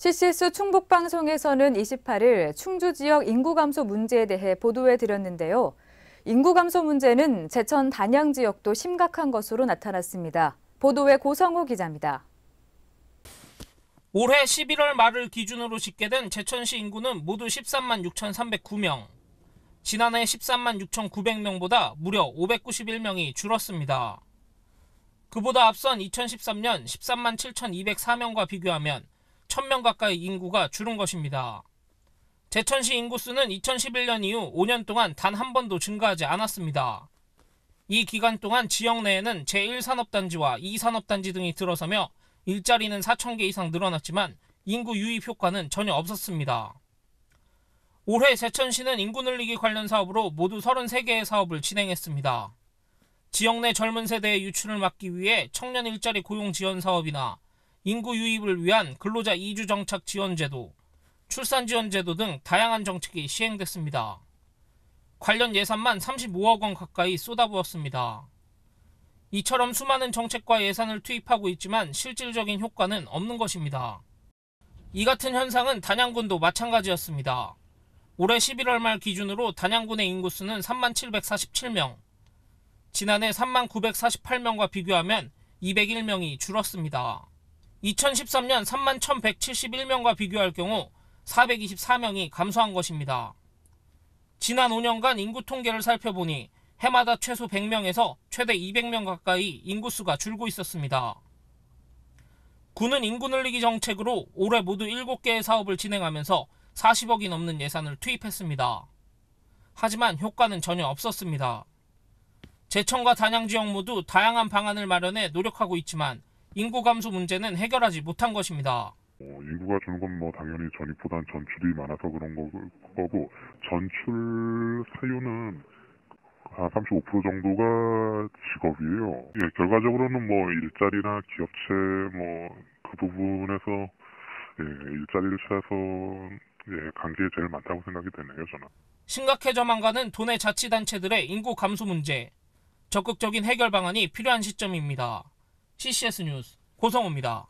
CCS 충북방송에서는 28일 충주 지역 인구 감소 문제에 대해 보도해드렸는데요. 인구 감소 문제는 제천 단양 지역도 심각한 것으로 나타났습니다. 보도에 고성호 기자입니다. 올해 11월 말을 기준으로 집계된 제천시 인구는 모두 13만 6,309명. 지난해 13만 6,900명보다 무려 591명이 줄었습니다. 그보다 앞선 2013년 13만 7,204명과 비교하면 1,000명 가까이 인구가 줄은 것입니다. 제천시 인구수는 2011년 이후 5년 동안 단 한 번도 증가하지 않았습니다. 이 기간 동안 지역 내에는 제1산업단지와 2산업단지 등이 들어서며 일자리는 4,000개 이상 늘어났지만 인구 유입 효과는 전혀 없었습니다. 올해 제천시는 인구 늘리기 관련 사업으로 모두 33개의 사업을 진행했습니다. 지역 내 젊은 세대의 유출을 막기 위해 청년 일자리 고용 지원 사업이나 인구 유입을 위한 근로자 이주 정착 지원 제도, 출산 지원 제도 등 다양한 정책이 시행됐습니다. 관련 예산만 35억 원 가까이 쏟아부었습니다. 이처럼 수많은 정책과 예산을 투입하고 있지만 실질적인 효과는 없는 것입니다. 이 같은 현상은 단양군도 마찬가지였습니다. 올해 11월 말 기준으로 단양군의 인구수는 3만 747명, 지난해 3만 948명과 비교하면 201명이 줄었습니다. 2013년 3만 1,171명과 비교할 경우 424명이 감소한 것입니다. 지난 5년간 인구 통계를 살펴보니 해마다 최소 100명에서 최대 200명 가까이 인구수가 줄고 있었습니다. 군은 인구 늘리기 정책으로 올해 모두 7개의 사업을 진행하면서 40억이 넘는 예산을 투입했습니다. 하지만 효과는 전혀 없었습니다. 제천과 단양 지역 모두 다양한 방안을 마련해 노력하고 있지만 인구 감소 문제는 해결하지 못한 것입니다. 인구가 주는 건 당연히 전입보다는 전출이 많아서 그런 거고 전출 사유는 한 35% 정도가 직업이에요. 결과적으로는 일자리나 기업체 그 부분에서 일자리를 찾아서 간 게 제일 많다고 생각이 되네요, 저는. 심각해져만 가는 도내 자치단체들의 인구 감소 문제, 적극적인 해결 방안이 필요한 시점입니다. CCS 뉴스 고성호입니다.